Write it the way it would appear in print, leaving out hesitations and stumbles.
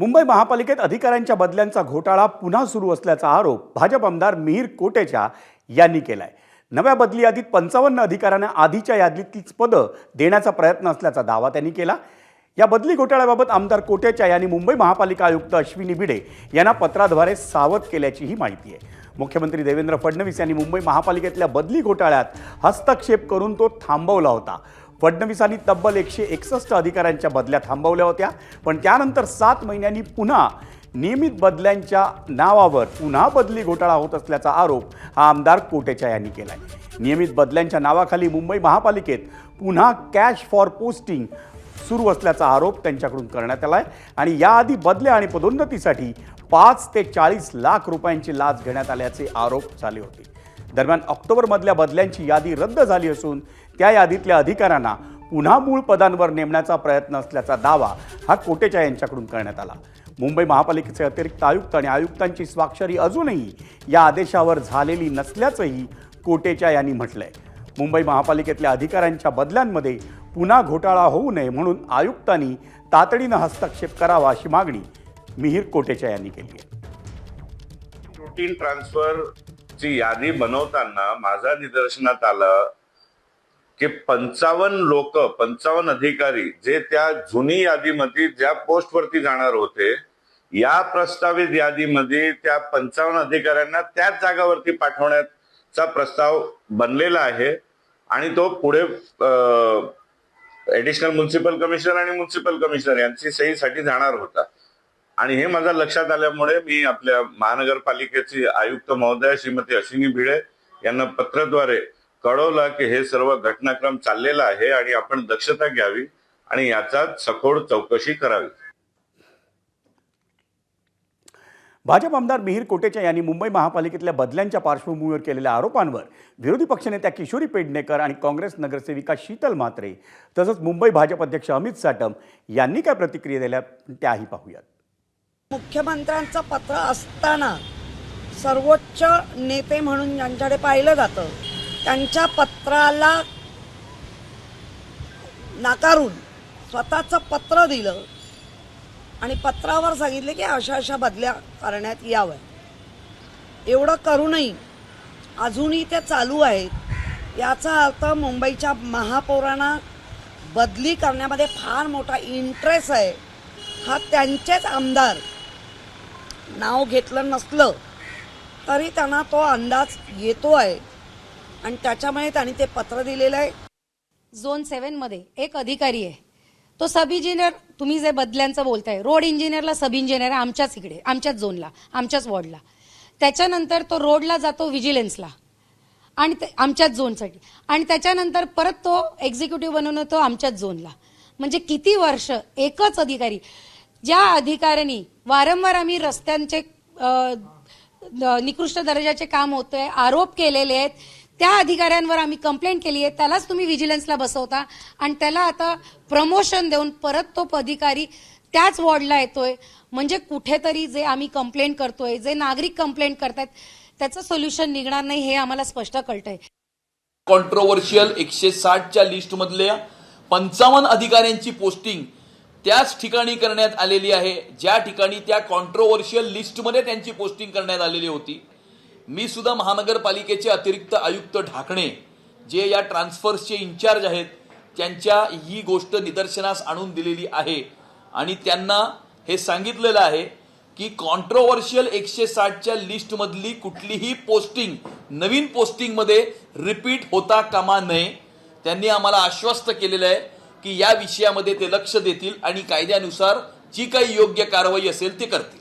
मुंबई महापालिकेत अधिकाऱ्यांच्या बदल्यांचा घोटाळा पुन्हा सुरू असल्याचा आरोप भाजप आमदार मिहिर कोटेचा यांनी केलाय। नव्या बदली यादीत 55 अधिकाऱ्यांना आधीच्या यादीतलीच पदं देण्याचा प्रयत्न असल्याचा दावा त्यांनी केला। या बदली घोटाळ्याबाबत आमदार कोटेचा यांनी मुंबई महापालिका आयुक्त अश्विनी भिडे यांना पत्राद्वारे सावध केल्याचीही माहिती आहे। मुख्यमंत्री देवेंद्र फडणवीस यांनी मुंबई महापालिकेतल्या बदली घोटाळ्यात हस्तक्षेप करून तो थांबवला होता। फडणवीसांनी तब्बल 161 अधिकाऱ्यांच्या बदल्या थांबवल्या होत्या, पण त्यानंतर 7 महिन्यांनी पुन्हा नियमित बदल्यांच्या नावावर पुन्हा बदली घोटाळा होत असल्याचा आरोप हा आमदार कोटेचा यांनी केलाय। नियमित बदल्यांच्या नावाखाली मुंबई महापालिकेत पुन्हा कॅश फॉर पोस्टिंग सुरू असल्याचा आरोप त्यांच्याकडून करण्यात आलाय आणि याआधी बदल्या आणि पदोन्नतीसाठी 5 ते 40 लाख रुपयांची लाच घेण्यात आल्याचे आरोप झाले होते। दरम्यान ऑक्टोबरमधल्या बदल्यांची यादी रद्द झाली असून त्या यादीतल्या अधिकाऱ्यांना पुन्हा मूळ पदांवर नेमण्याचा प्रयत्न असल्याचा दावा हा कोटेचा यांच्याकडून करण्यात आला। मुंबई महापालिकेचे अतिरिक्त आयुक्त आणि आयुक्तांची स्वाक्षरी अजूनही या आदेशावर झालेली नसल्याचंही कोटेचा यांनी म्हटलंय। मुंबई महापालिकेतल्या अधिकाऱ्यांच्या बदल्यांमध्ये पुन्हा घोटाळा होऊ नये म्हणून आयुक्तांनी तातडीनं हस्तक्षेप करावा अशी मागणी मिहिर कोटेचा यांनी केली आहे। रूटीन ट्रान्सफर ची यादी बनवताना माझा निदर्शनात आलं की 55 अधिकारी जे त्या जुनी यादीमध्ये ज्या पोस्टवरती जाणार होते, या प्रस्तावित यादीमध्ये त्या 55 अधिकाऱ्यांना त्याच जागावरती पाठवण्याचा प्रस्ताव बनलेला आहे आणि तो पुढे ऍडिशनल म्युन्सिपल कमिशनर आणि म्युन्सिपल कमिशनर यांची सहीसाठी जाणार होता। आणि हे माझ्या लक्षात आल्यामुळे मी आपल्या महानगरपालिकेची आयुक्त महोदया श्रीमती अश्विनी भिडे यांना पत्राद्वारे कळवलं की हे सर्व घटनाक्रम चाललेला आहे आणि आपण दक्षता घ्यावी आणि याचा सखोल चौकशी करावी। भाजप आमदार मिहिर कोटेचा यांनी मुंबई महापालिकेतल्या बदल्यांच्या पार्श्वभूमीवर केलेल्या आरोपांवर विरोधी पक्षनेत्या किशोरी पेडणेकर आणि काँग्रेस नगरसेविका शीतल म्हात्रे तसंच मुंबई भाजप अध्यक्ष अमित साटम यांनी काय प्रतिक्रिया दिल्या त्याही पाहूयात। मुख्यमंत्र्यांचं पत्र असताना सर्वोच्च नेते म्हणून ज्यांच्याकडे पाहिलं जातं त्यांच्या पत्राला नाकारून स्वतःचं पत्र दिलं आणि पत्रावर सांगितले की अशा बदल्या करण्यात याव्या। एवढं करूनही अजूनही ते चालू आहेत। याचा अर्थ मुंबईच्या महापौरांना बदली करण्यामध्ये फार मोठा इंटरेस्ट आहे। हा त्यांचेच आमदार नाव घेतलं नसलं तरी त्यांना तो अंदाज येतो आहे आणि त्याच्यामुळे त्यांनी ते पत्र दिलेलं आहे। झोन 7 मध्ये एक अधिकारी आहे, तो सब इंजिनियर, तुम्ही जे बदल्यांचं बोलताय, रोड इंजिनियरला सब इंजिनियर आमच्याच इकडे, आमच्याच झोनला, आमच्याच वॉर्डला। त्याच्यानंतर तो रोडला जातो विजिलन्सला आणि आमच्याच झोनसाठी, आणि त्याच्यानंतर परत तो एक्झिक्युटिव्ह बनवून तो आमच्याच झोनला। म्हणजे किती वर्ष एकच अधिकारी, ज्या अधिकाऱ्यांनी वारंवार आम्ही रस्त्यांचे निकृष्ट दर्जाचे काम होतंय आरोप केलेले आहेत, त्या अधिकाऱ्यांवर आम्ही कंप्लेंट केली आहे, त्यालाच तुम्ही विजिलन्सला बसवता आणि त्याला आता प्रमोशन देऊन परत तो अधिकारी त्याच वॉर्डला येतोय। म्हणजे कुठेतरी जे आम्ही कंप्लेंट करतोय, जे नागरिक कंप्लेंट करतात, त्याचं सोल्युशन निघणार नाही हे आम्हाला स्पष्ट कळतंय। कॉन्ट्रोवर्शियल 160च्या लिस्ट मधल्या 55 अधिकाऱ्यांची पोस्टिंग त्याच ठिकाणी करण्यात आलेली आहे ज्या ठिकाणी त्या कॉन्ट्रोवर्शियल लिस्टमध्ये त्यांची पोस्टिंग करण्यात आलेली होती। मी सुद्धा महानगरपालिकेचे अतिरिक्त आयुक्त ढाकणे जे या ट्रान्सफर्सचे इन्चार्ज आहेत त्यांच्या ही गोष्ट निदर्शनास आणून दिलेली आहे आणि त्यांना हे सांगितलेलं आहे की कॉन्ट्रोवर्शियल 160च्या लिस्टमधली कुठलीही पोस्टिंग नवीन पोस्टिंगमध्ये रिपीट होता कामा नये। त्यांनी आम्हाला आश्वस्त केलेलं आहे की या विषयामध्ये ते लक्ष देतील आणि कायद्यानुसार जी काही योग्य कारवाई असेल ते करतील।